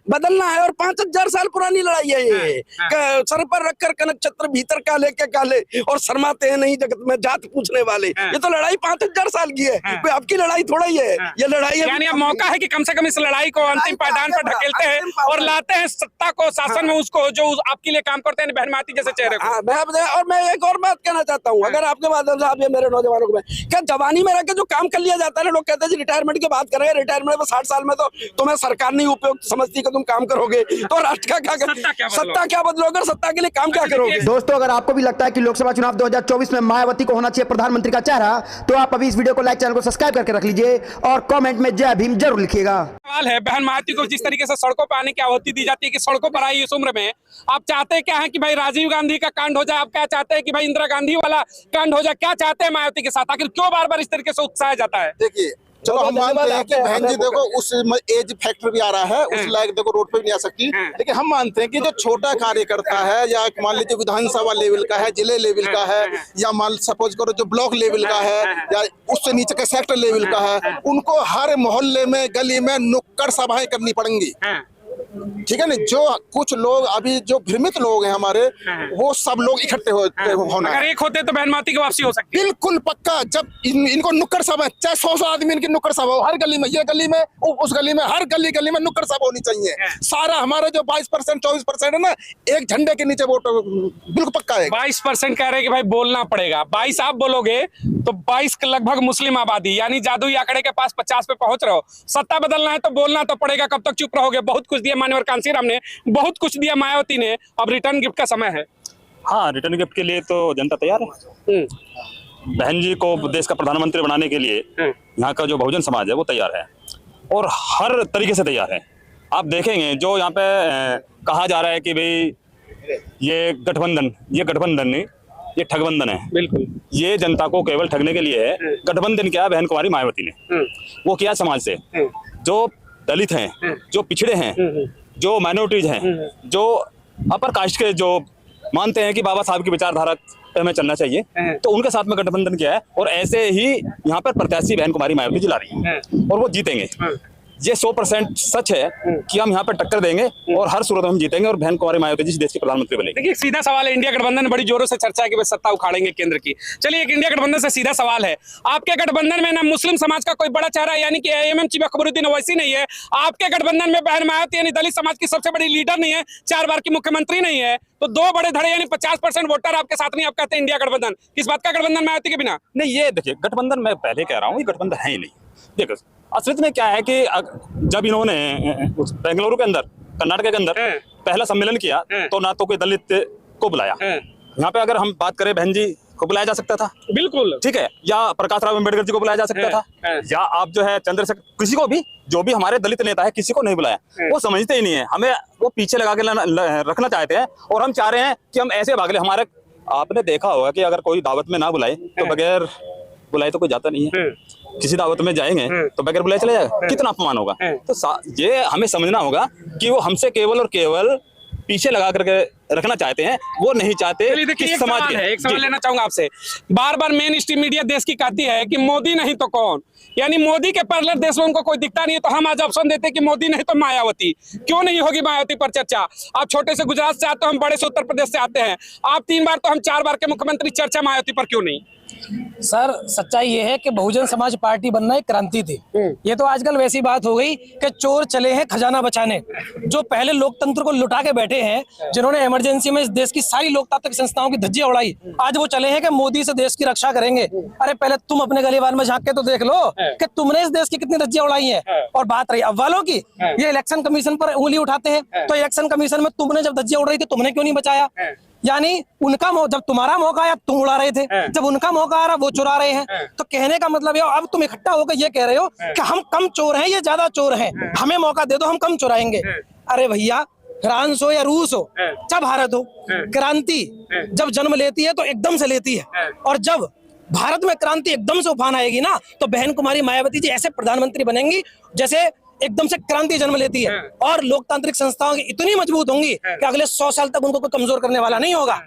बदलना है। और 5000 साल पुरानी लड़ाई है ये। सर पर रखकर कनक छत्र भीतर काले के काले और शर्माते हैं नहीं जगत में जात पूछने वाले। ये तो लड़ाई 5000 साल की है, कोई आपकी लड़ाई थोड़ा ही है। ये लड़ाई यानी अब मौका है कि कम से कम इस लड़ाई को अंतिम पायदान पर ढकेलते हैं और लाते हैं सत्ता को, शासन में उसको जो आपके लिए काम करते हैं बहन माती जैसे चेहरे को। और मैं एक और बात कहना चाहता हूँ, अगर आपके माध्यम से आप ये मेरे नौजवानों को, क्या जवानी में रहकर जो काम कर लिया जाता है ना, लोग कहते हैं रिटायरमेंट की बात करें, रिटायरमेंट में 60 साल में तो तुम्हें सरकार नहीं उपयुक्त समझती कि तुम काम करोगे, तो राष्ट्र का क्या सत्ता क्या बदलोगे, सत्ता के लिए काम क्या करोगे। दोस्तों, अगर आपको भी लगता है कि लोकसभा चुनाव 2024 में मायावती को होना चाहिए प्रधानमंत्री का चेहरा, तो आप अभी इस वीडियो को लाइक, चैनल को सब्सक्राइब करके रख लीजिए और कमेंट में जय भीम जरूर लिखिएगा। सवाल है, बहन मायावती को जिस तरीके से सड़कों पर आने की आहुति दी जाती है कि सड़कों पर आई इस उम्र में, आप चाहते क्या है कि भाई राजीव गांधी का कांड हो जाए, आप क्या चाहते हैं कि भाई इंदिरा गांधी वाला कांड हो जाए, क्या चाहते हैं मायावती के साथ, आखिर क्यों बार बार इस तरीके से उत्साह जाता है? देखिए, चलो हम मानते हैं कि बहन जी देखो उस एज फैक्टर भी आ रहा है, उस लायक देखो रोड पे भी नहीं आ सकती, लेकिन हम मानते हैं कि जो छोटा कार्यकर्ता है या मान लीजिए विधानसभा लेवल का है, जिले लेवल का है, या मान सपोज करो जो ब्लॉक लेवल का है या उससे नीचे के सेक्टर लेवल का है, उनको हर मोहल्ले में गली में नुक्कड़ सभाएं करनी पड़ेंगी। ठीक है ना, जो कुछ लोग अभी जो भ्रमित लोग हैं हमारे, वो सब लोग इकट्ठे होना। अगर एक होते तो बहन मायावती की वापसी हो सकती है। बिल्कुल पक्का। जब इनको नुक्कड़ सभा, चाहे 100 आदमी इनकी नुक्कड़ सभा हो, हर गली में, ये गली में, उस गली में, हर गली गली में नुक्कड़ सभा होनी चाहिए। सारा हमारा जो 22% 24% है ना, एक झंडे के नीचे वोट बिल्कुल पक्का है। 22% कह रहे कि भाई बोलना पड़ेगा, 22 आप बोलोगे तो 22 लगभग मुस्लिम आबादी, यानी जादुई आंकड़े के पास 50 पे पहुंच रहे हो। सत्ता बदलना है तो बोलना तो पड़ेगा, कब तक चुप रहोगे? बहुत कुछ दिया माननीय कांसीराम ने, बहुत कुछ दिया मायावती ने, अब रिटर्न गिफ्ट का समय है। हाँ, रिटर्न गिफ्ट के लिए तो जनता तैयार है। बहन जी को देश का प्रधानमंत्री बनाने के लिए यहाँ का जो बहुजन समाज है वो तैयार है और हर तरीके से तैयार है। आप देखेंगे जो यहाँ पे कहा जा रहा है कि भाई ये गठबंधन नहीं, ये ठगबंधन है। बिल्कुल, ये जनता को केवल ठगने के लिए है। गठबंधन क्या है? बहन कुमारी मायावती ने वो किया समाज से, जो दलित हैं, जो पिछड़े हैं, जो माइनॉरिटीज हैं, जो अपर कास्ट के, जो मानते हैं कि बाबा साहब की विचारधारा पे हमें चलना चाहिए, तो उनके साथ में गठबंधन किया है। और ऐसे ही यहाँ पर प्रत्याशी बहन कुमारी मायावती जिला रही है और वो जीतेंगे। ये 100% सच है कि हम यहाँ पर टक्कर देंगे और हर सूरत में हम जीतेंगे और बहन कुमारी मायावती जी देश की प्रधानमंत्री बनेगी। देखिए, सीधा सवाल है, इंडिया गठबंधन बड़ी जोरों से चर्चा है कि वे सत्ता उखाड़ेंगे केंद्र की। चलिए, एक इंडिया गठबंधन से सीधा सवाल है, आपके गठबंधन में ना मुस्लिम समाज का कोई बड़ा चेहरा यानी कि एएमएम चीफ अकबरुद्दीन ओवैसी नहीं है, आपके गठबंधन में बहन मायावती यानी दलित समाज की सबसे बड़ी लीडर नहीं है, 4 बार की मुख्यमंत्री नहीं है, तो 2 बड़े धड़े यानी 50% वोटर आपके साथ नहीं। आप कहते हैं इंडिया गठबंधन, किस बात का गठबंधन मायावती के बिना? नहीं, ये देखिए, गठबंधन मैं पहले कह रहा हूँ, ये गठबंधन है ही नहीं। देखो, असलियत में क्या है कि जब इन्होंने बेंगलुरु के अंदर, कर्नाटक के अंदर पहला सम्मेलन किया तो ना तो कोई दलित को बुलाया। यहाँ पे अगर हम बात करें, बहन जी को बुलाया जा सकता था, बिल्कुल ठीक है, या प्रकाश राव अम्बेडकर जी को बुलाया जा सकता था, या आप जो है चंद्रशेखर, किसी को भी, जो भी हमारे दलित नेता है, किसी को नहीं बुलाया। वो समझते ही नहीं है, हमें वो पीछे लगा के रखना चाहते हैं और हम चाह रहे हैं कि हम ऐसे भाग ले। हमारे, आपने देखा होगा कि अगर कोई दावत में ना बुलाए तो बगैर बुलाए तो कोई जाता नहीं है। किसी दावत में जाएंगे तो बगैर बुलाए चले जाएगा, कितना अपमान होगा। तो ये हमें समझना होगा कि वो हमसे केवल और केवल पीछे लगा करके रखना चाहते हैं, वो नहीं चाहते कि समाज के। एक सवाल लेना चाहूंगा आपसे, बार बार मेन स्ट्रीम मीडिया देश की कहती है कि मोदी नहीं तो कौन, यानी मोदी के पैरेलल देश में उनको कोई दिखता नहीं है, तो हम आज ऑप्शन देते हैं कि मोदी नहीं तो मायावती। क्यों नहीं होगी मायावती पर चर्चा? आप छोटे से गुजरात से आते हो, हम बड़े से उत्तर प्रदेश से आते हैं, आप 3 बार तो हम 4 बार के मुख्यमंत्री, चर्चा मायावती पर क्यों नहीं? सर, सच्चाई ये है कि बहुजन समाज पार्टी बनना एक क्रांति थी। ये तो आजकल वैसी बात हो गई कि चोर चले हैं खजाना बचाने। जो पहले लोकतंत्र को लुटा के बैठे हैं, जिन्होंने इमरजेंसी में इस देश की सारी लोकतांत्रिक संस्थाओं की धज्जियां उड़ाई, आज वो चले हैं कि मोदी से देश की रक्षा करेंगे। अरे पहले तुम अपने गलीबार में झांक के तो देख लो कि तुमने इस देश की कितनी धज्जियां उड़ाई हैं। और बात रही अव्वलों की, ये इलेक्शन कमीशन पर उंगली उठाते हैं, तो इलेक्शन कमीशन में तुमने जब धज्जियां उड़ रही थी, तुमने क्यों नहीं बचाया? यानी उनका जब तुम्हारा मौका आया तुम उड़ा रहे थे, जब उनका मौका आ रहा वो चुरा रहे हैं। तो कहने का मतलब ये, अब तुम इकट्ठा होकर ये कह रहे हो कि हम कम चोर हैं, ये ज्यादा चोर हैं, हमें मौका दे दो, हम कम चुराएंगे। अरे भैया, फ्रांस हो या रूस हो, चाहे भारत हो, क्रांति जब जन्म लेती है तो एकदम से लेती है। और जब भारत में क्रांति एकदम से उफान आएगी ना, तो बहन कुमारी मायावती जी ऐसे प्रधानमंत्री बनेंगी जैसे एकदम से क्रांति जन्म लेती है और लोकतांत्रिक संस्थाओं की इतनी मजबूत होंगी कि अगले 100 साल तक उनको कोई कमजोर करने वाला नहीं होगा।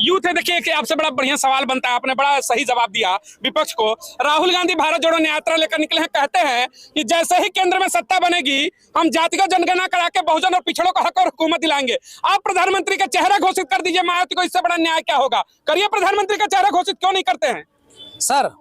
यूथ है, देखिए कि आपसे बड़ा बढ़िया सवाल बनता है, आपने बड़ा सही जवाब दिया विपक्ष को। राहुल गांधी भारत जोड़ो यात्रा लेकर निकले हैं, कहते हैं कि जैसे ही केंद्र में सत्ता बनेगी हम जातिगत जनगणना करा के बहुजन और पिछड़ों को हक और हुकूमत दिलाएंगे। आप प्रधानमंत्री का चेहरा घोषित कर दीजिए, मायावती को इससे बड़ा न्याय क्या होगा? करिए, प्रधानमंत्री का चेहरा घोषित क्यों नहीं करते हैं? सर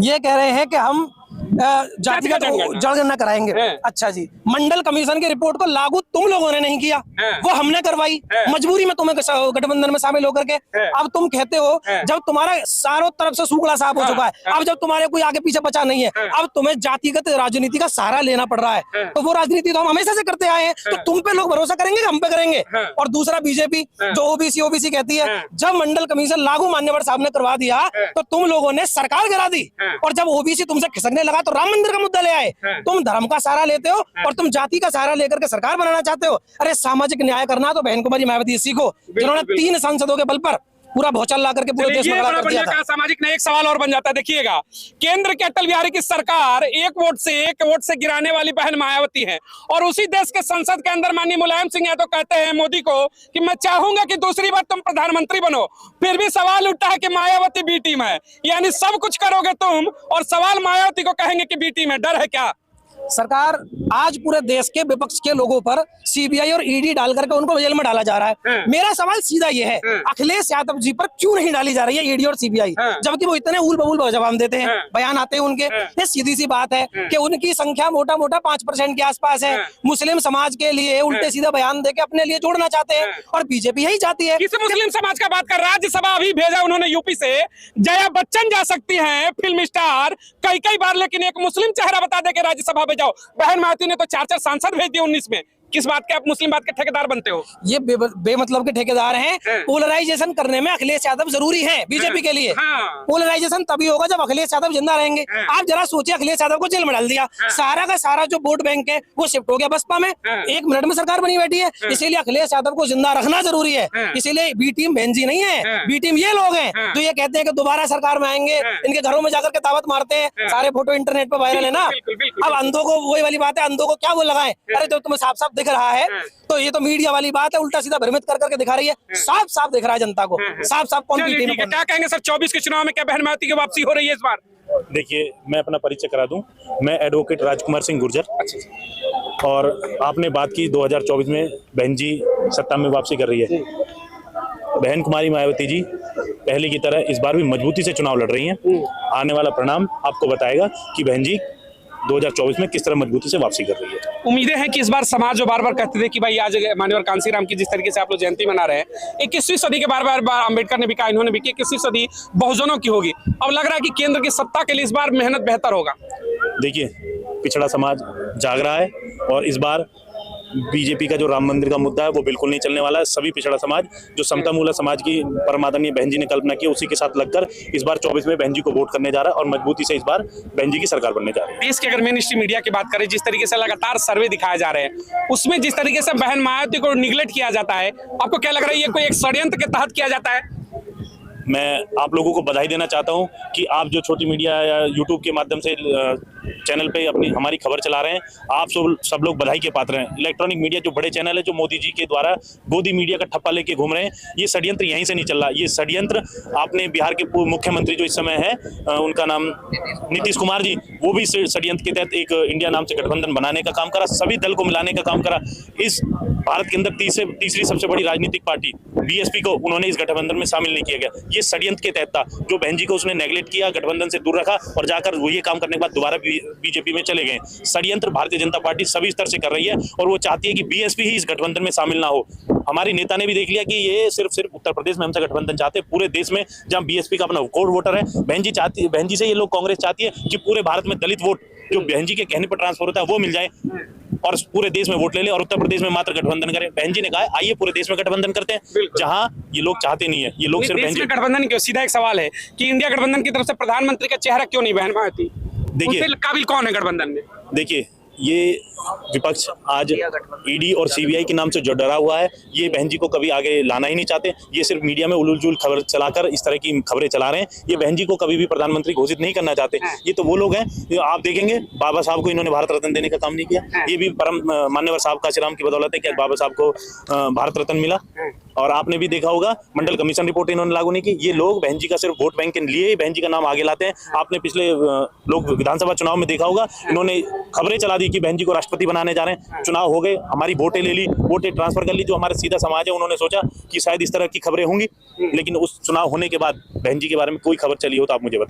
ये कह रहे हैं कि हम जातिगत जनगणना कराएंगे। अच्छा जी, मंडल कमीशन की रिपोर्ट को लागू तुम लोगों ने नहीं किया, वो हमने करवाई मजबूरी में तुम्हें गठबंधन में शामिल होकर के। अब तुम कहते हो जब तुम्हारा चारों तरफ से सूखड़ा साफ हो चुका है, अब जब तुम्हारे कोई आगे पीछे बचा नहीं है, अब तुम्हें जातिगत राजनीति का सहारा लेना पड़ रहा है। तो वो राजनीति तो हम हमेशा से करते आए हैं, तो तुम पे लोग भरोसा करेंगे, हम पे करेंगे। और दूसरा बीजेपी जो ओबीसी कहती है, जब मंडल कमीशन लागू मान्यवर साहब ने करवा दिया तो तुम लोगों ने सरकार गिरा दी, और जब ओबीसी तुमसे खिसकने लगा तो राम मंदिर का मुद्दा ले आए। तुम धर्म का सहारा लेते हो और तुम जाति का सहारा लेकर के सरकार बनाना चाहते हो। अरे सामाजिक न्याय करना तो बहन कुमारी मायावती सीखो, जिन्होंने 3 सांसदों के बल पर पूरा भौचाल ला करके पूरे देश में खड़ा कर दिया था। सामाजिक न्याय एक सवाल और बन जाता है। देखिएगा, केंद्र के अटल बिहारी की सरकार एक वोट से गिराने वाली बहन मायावती है, और उसी देश के संसद के अंदर माननीय मुलायम सिंह यादव कहते हैं मोदी को कि मैं चाहूंगा कि दूसरी बार तुम प्रधानमंत्री बनो। फिर भी सवाल उठा है कि मायावती बी टीम है, यानी सब कुछ करोगे तुम और सवाल मायावती को कहेंगे कि बी टीम है। डर है क्या? सरकार आज पूरे देश के विपक्ष के लोगों पर सीबीआई और ईडी डाल करके उनको जेल में डाला जा रहा है। मेरा सवाल सीधा ये है, अखिलेश यादव जी पर क्यों नहीं डाली जा रही है ईडी और सीबीआई, जबकि वो इतने उल बबूल जवाब देते हैं, बयान आते हैं उनके। ये सीधी सी बात है कि उनकी संख्या मोटा 5% के आसपास है। मुस्लिम समाज के लिए उल्टे सीधे बयान देके अपने लिए जोड़ना चाहते हैं, और बीजेपी यही चाहती है। किस मुस्लिम समाज का बात कर? राज्यसभा अभी भेजा उन्होंने यूपी से, जया बच्चन जा सकती हैं, फिल्म स्टार कई बार, लेकिन एक मुस्लिम चेहरा बता दे के राज्यसभा में जाओ। बहन मायावती ने तो 4 सांसद भेज दिए 19 में। किस बात के आप मुस्लिम बात के ठेकेदार बनते हो? ये बेमतलब के ठेकेदार हैं। पोलराइजेशन करने में अखिलेश यादव जरूरी है बीजेपी के लिए। पोलराइजेशन तभी होगा जब अखिलेश यादव जिंदा रहेंगे। आप जरा सोचिए, अखिलेश यादव को जेल में डाल दिया, सारा का सारा जो वोट बैंक है वो शिफ्ट हो गया बसपा में, 1 मिनट में सरकार बनी बैठी है। इसीलिए अखिलेश यादव को जिंदा रखना जरूरी है। इसीलिए बी टीम बहन जी नहीं है, बी टीम ये लोग हैं जो ये कहते हैं कि दोबारा सरकार में आएंगे, इनके घरों में जाकर के दावत मारते हैं। सारे फोटो इंटरनेट पर वायरल है ना। अब अंधों को वही वाली बात है, अंधों को क्या वो लगाए? अरे जो तुम्हें साफ साफ दिख रहा है, तो ये तो मीडिया वाली बात है, उल्टा सीधा भ्रमित कर करके दिखा रही है। साफ साफ दिख रहा है जनता को, साफ साफ कौन पीटी में। क्या कहेंगे सर, 24 के चुनाव में क्या बहन मायावती की वापसी हो रही है इस बार? देखिए, मैं अपना परिचय करा दूं, मैं एडवोकेट राजकुमार सिंह गुर्जर, और आपने बात की 2024 में बहन जी सत्ता में वापसी कर रही है। बहन कुमारी मायावती जी पहले की तरह इस बार भी मजबूती से चुनाव लड़ रही हैं। आने वाला परिणाम आपको बताएगा कि बहन जी 2024 में किस तरह मजबूती से वापसी कर रही है। उम्मीदें हैं कि इस बार समाज जो बार बार कहते थे कि भाई आज मान्यवर कांसीराम की जिस तरीके से आप लोग जयंती मना रहे हैं, 21वीं सदी के बार अम्बेडकर ने भी कहा, इन्होंने भी, 21वीं सदी बहुजनों की होगी। अब लग रहा है कि केंद्र की सत्ता के लिए इस बार मेहनत बेहतर होगा। देखिए, पिछड़ा समाज जाग रहा है, और इस बार बीजेपी का जो राम मंदिर का मुद्दा है वो बिल्कुल नहीं चलने वाला है। सभी पिछड़ा समाज, जो समता मूला समाज की परमादरणीय बहन जी ने कल्पना की, उसी के साथ लगकर इस बार 24 में बहन जी को वोट करने जा रहा है, और मजबूती से इस बार बहन जी की सरकार बनने जा रही है। देश के अगर मेन स्ट्रीम मीडिया की बात करें, जिस तरीके से लगातार सर्वे दिखाए जा रहे हैं, उसमें जिस तरीके से बहन मायावती को निगलेक्ट किया जाता है, आपको क्या लग रहा है ये कोई एक षड्यंत्र के तहत किया जाता है? मैं आप लोगों को बधाई देना चाहता हूं कि आप जो छोटी मीडिया या यूट्यूब के माध्यम से चैनल पे हमारी खबर चला रहे हैं, आप सब लोग बधाई के पात्र हैं। इलेक्ट्रॉनिक मीडिया जो बड़े चैनल है, जो मोदी जी के द्वारा गोदी मीडिया का ठप्पा लेके घूम रहे हैं, ये षड्यंत्र यहीं से नहीं चल रहा। ये षड्यंत्र आपने बिहार के पूर्व मुख्यमंत्री जो इस समय है, उनका नाम नीतीश कुमार जी, वो भी षड्यंत्र के तहत एक इंडिया नाम से गठबंधन बनाने का काम करा, सभी दल को मिलाने का काम करा। इस भारत के अंदर तीसरी सबसे बड़ी राजनीतिक पार्टी बीएसपी को उन्होंने इस गठबंधन में शामिल नहीं किया गया। ये षड्यंत्र के तहत था, जो बहन जी को उसने नेगलेक्ट किया, गठबंधन से दूर रखा, और जाकर वो ये काम करने के बाद दोबारा बीजेपी में चले गए। षड्यंत्र भारतीय जनता पार्टी सभी स्तर से कर रही है, और वो चाहती है कि बीएसपी ही इस गठबंधन में शामिल ना हो। हमारी नेता ने भी देख लिया कि ये सिर्फ उत्तर प्रदेश में हमसे गठबंधन चाहते हैं, पूरे देश में जहां बीएसपी का अपना कोर वोटर है, बहन जी से ये लोग कांग्रेस चाहती है कि पूरे भारत में दलित वोट जो बहन जी के कहने पर ट्रांसफर होता है वो मिल जाए, और पूरे देश में वोट ले ले, और उत्तर प्रदेश में मात्र गठबंधन करें। बहन जी ने कहा आइए पूरे देश में गठबंधन करते हैं, जहां ये लोग चाहते नहीं है। ये लोग सिर्फ बहन जी गठबंधन क्यों? सीधा एक सवाल है कि इंडिया गठबंधन की तरफ से प्रधानमंत्री का चेहरा क्यों नहीं बहन मायावती? देखिए, काबिल कौन है गठबंधन में? देखिए, ये विपक्ष आज ईडी और सीबीआई के नाम से जो डरा हुआ है, ये बहन जी को कभी आगे लाना ही नहीं चाहते। ये सिर्फ मीडिया में उलझुल खबर चलाकर इस तरह की खबरें चला रहे हैं। ये बहन जी को कभी भी प्रधानमंत्री घोषित नहीं करना चाहते। ये तो वो लोग हैं, आप देखेंगे बाबा साहब को इन्होंने भारत रत्न देने का काम नहीं किया। ये भी परम मान्यवर साहब काशीराम की बदौलत है कि बाबा साहब को भारत रत्न मिला। और आपने भी देखा होगा मंडल कमीशन रिपोर्ट इन्होंने लागू नहीं की। ये लोग बहन जी का सिर्फ वोट बैंक के लिए ही बहन जी का नाम आगे लाते हैं। आपने पिछले लोग विधानसभा चुनाव में देखा होगा, इन्होंने खबरें चला दी कि बहन जी को राष्ट्रपति बनाने जा रहे हैं। चुनाव हो गए, हमारी वोटें ले ली, वोटें ट्रांसफर कर ली। जो हमारा सीधा समाज है उन्होंने सोचा कि शायद इस तरह की खबरें होंगी, लेकिन उस चुनाव होने के बाद बहन जी के बारे में कोई खबर चली हो तो आप मुझे बताइए।